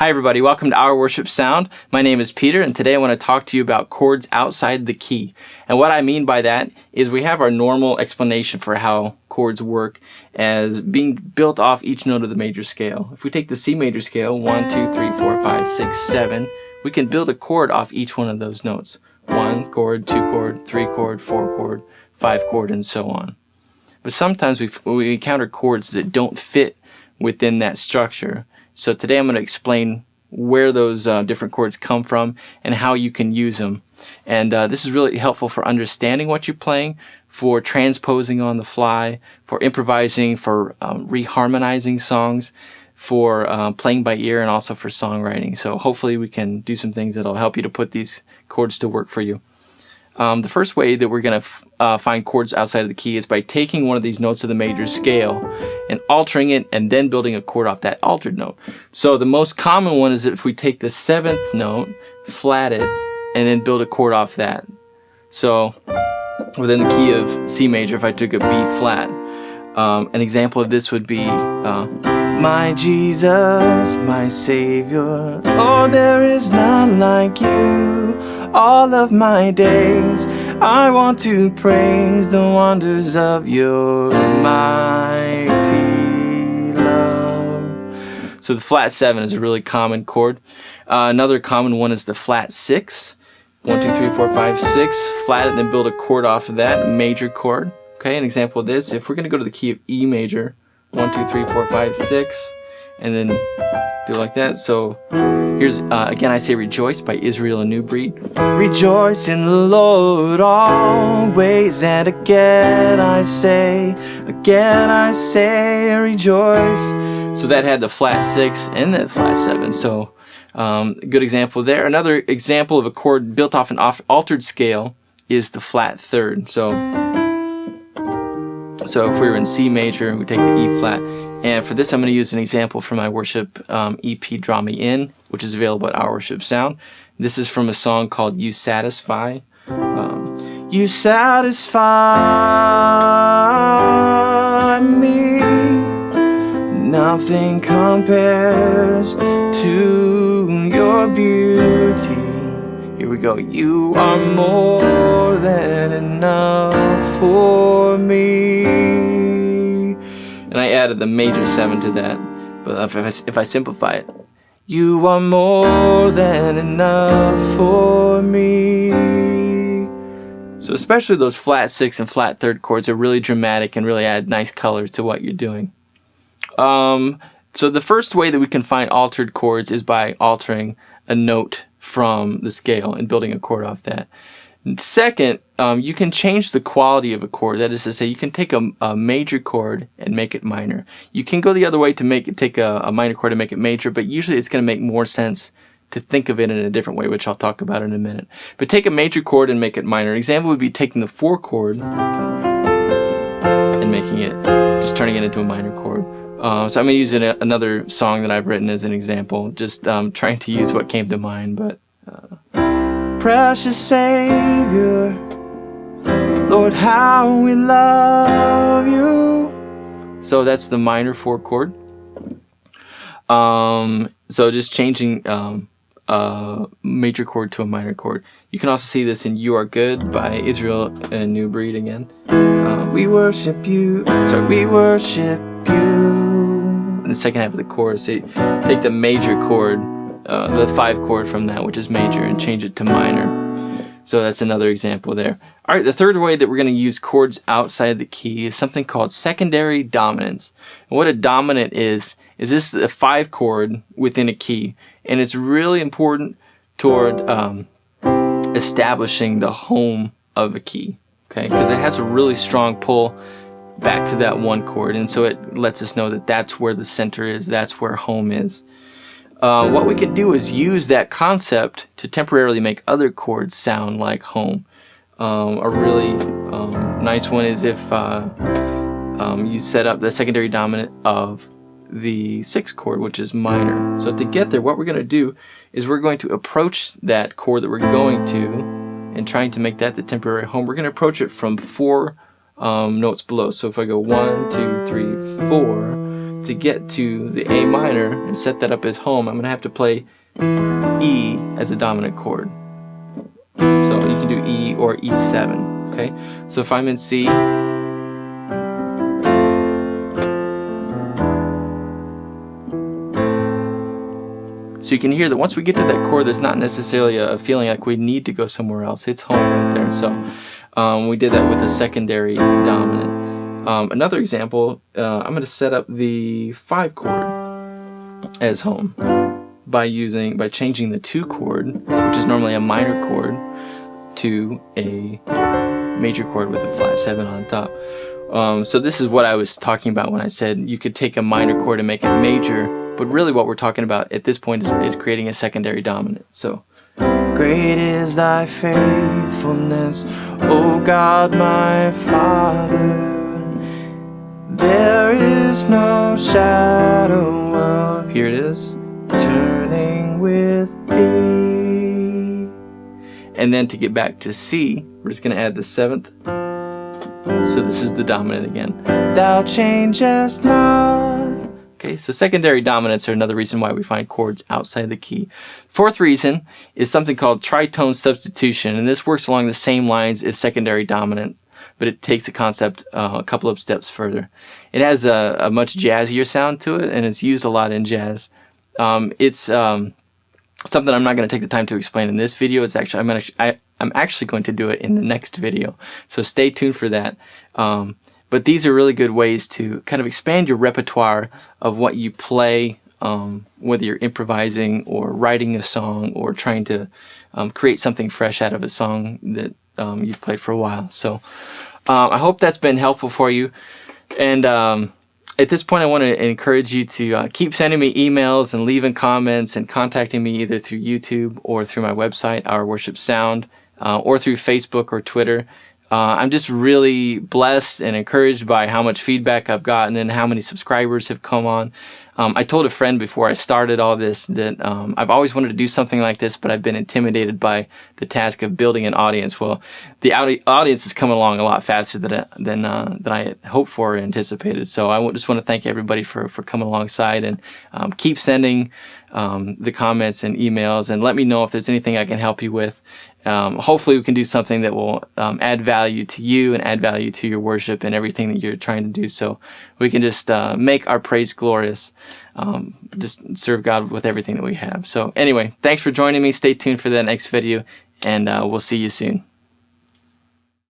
Hi everybody, welcome to Our Worship Sound. My name is Peter, and today I want to talk to you about chords outside the key. And what I mean by that is we have our normal explanation for how chords work as being built off each note of the major scale. If we take the C major scale, 1, 2, 3, 4, 5, 6, 7, we can build a chord off each one of those notes. 1 chord, 2 chord, 3 chord, 4 chord, 5 chord, and so on. But sometimes we encounter chords that don't fit within that structure. So today I'm going to explain where those different chords come from and how you can use them. And this is really helpful for understanding what you're playing, for transposing on the fly, for improvising, for reharmonizing songs, for playing by ear, and also for songwriting. So hopefully we can do some things that'll help you to put these chords to work for you. The first way that we're going to find chords outside of the key is by taking one of these notes of the major scale and altering it and then building a chord off that altered note. So the most common one is if we take the 7th note, flat it, and then build a chord off that. So within the key of C major, if I took a B flat, an example of this would be my Jesus, my Savior, oh, there is none like you. All of my days I want to praise the wonders of your mighty love. So the flat 7 is a really common chord. Another common one is the flat 6. 1, 2, 3, 4, 5, 6. Flat it, then build a chord off of that, major chord. Okay, an example of this, if we're going to go to the key of E major, 1, 2, 3, 4, 5, 6, and then do it like that. So here's, again, I say Rejoice by Israel, a New Breed. Rejoice in the Lord always, and again I say, rejoice. So that had the flat 6 and the flat 7. So a good example there. Another example of a chord built off an altered scale is the flat 3rd. So if we were in C major, we take the E flat. And for this, I'm going to use an example from my worship EP, Draw Me In, which is available at Our Worship Sound. This is from a song called You Satisfy. You satisfy me. Nothing compares to your beauty. Here we go. You are more than enough for me. And I added the major 7 to that. But if I simplify it, you are more than enough for me. So especially those flat 6 and flat 3rd chords are really dramatic and really add nice color to what you're doing. So the first way that we can find altered chords is by altering a note from the scale and building a chord off that. Second, you can change the quality of a chord. That is to say, you can take a major chord and make it minor. You can go the other way to take a minor chord and make it major, but usually it's going to make more sense to think of it in a different way, which I'll talk about in a minute. But take a major chord and make it minor. An example would be taking the 4 chord and just turning it into a minor chord. So I'm going to use another song that I've written as an example, just trying to use what came to mind. But precious Savior, Lord, how we love you. So that's the minor 4 chord. So just changing a major chord to a minor chord. You can also see this in You Are Good by Israel, a New Breed again. We worship you. We worship you. In the second half of the chorus, take the major chord, the 5 chord from that, which is major, and change it to minor. So that's another example there. All right, the third way that we're going to use chords outside the key is something called secondary dominance. And what a dominant is this a 5 chord within a key, and it's really important toward establishing the home of a key, okay? Because it has a really strong pull back to that 1 chord, and so it lets us know that that's where the center is, that's where home is. What we can do is use that concept to temporarily make other chords sound like home. A really nice one is if you set up the secondary dominant of the 6th chord, which is minor. So to get there, what we're going to do is we're going to approach that chord that we're going to and trying to make that the temporary home. We're going to approach it from 4 notes below. So if I go 1, 2, 3, 4, to get to the A minor and set that up as home, I'm going to have to play E as a dominant chord. So you can do E or E7, okay? So if I'm in C, so you can hear that once we get to that chord, there's not necessarily a feeling like we need to go somewhere else. It's home right there. So we did that with a secondary dominant. Another example, I'm going to set up the 5 chord as home by changing the 2 chord, which is normally a minor chord, to a major chord with a flat 7 on top. So this is what I was talking about when I said you could take a minor chord and make it major, but really what we're talking about at this point is creating a secondary dominant. So, great is thy faithfulness, O God my Father. There is no shadow of, here it is, turning with thee. And then to get back to C, we're just going to add the 7th. So this is the dominant again. Thou changest not. Okay, so secondary dominants are another reason why we find chords outside the key. 4th reason is something called tritone substitution, and this works along the same lines as secondary dominant, but it takes the concept a couple of steps further. It has a much jazzier sound to it, and it's used a lot in jazz. It's something I'm not going to take the time to explain in this video. It's actually I'm actually going to do it in the next video, so stay tuned for that. But these are really good ways to kind of expand your repertoire of what you play, whether you're improvising or writing a song or trying to create something fresh out of a song that you've played for a while. So I hope that's been helpful for you. And at this point, I want to encourage you to keep sending me emails and leaving comments and contacting me either through YouTube or through my website, Our Worship Sound, or through Facebook or Twitter. I'm just really blessed and encouraged by how much feedback I've gotten and how many subscribers have come on. I told a friend before I started all this that I've always wanted to do something like this, but I've been intimidated by the task of building an audience. Well, the audience is coming along a lot faster than I had hoped for or anticipated. So I just want to thank everybody for coming alongside, and keep sending the comments and emails, and let me know if there's anything I can help you with. Hopefully we can do something that will add value to you and add value to your worship and everything that you're trying to do, so we can just make our praise glorious, just serve God with everything that we have. So anyway, thanks for joining me. Stay tuned for that next video, and we'll see you soon.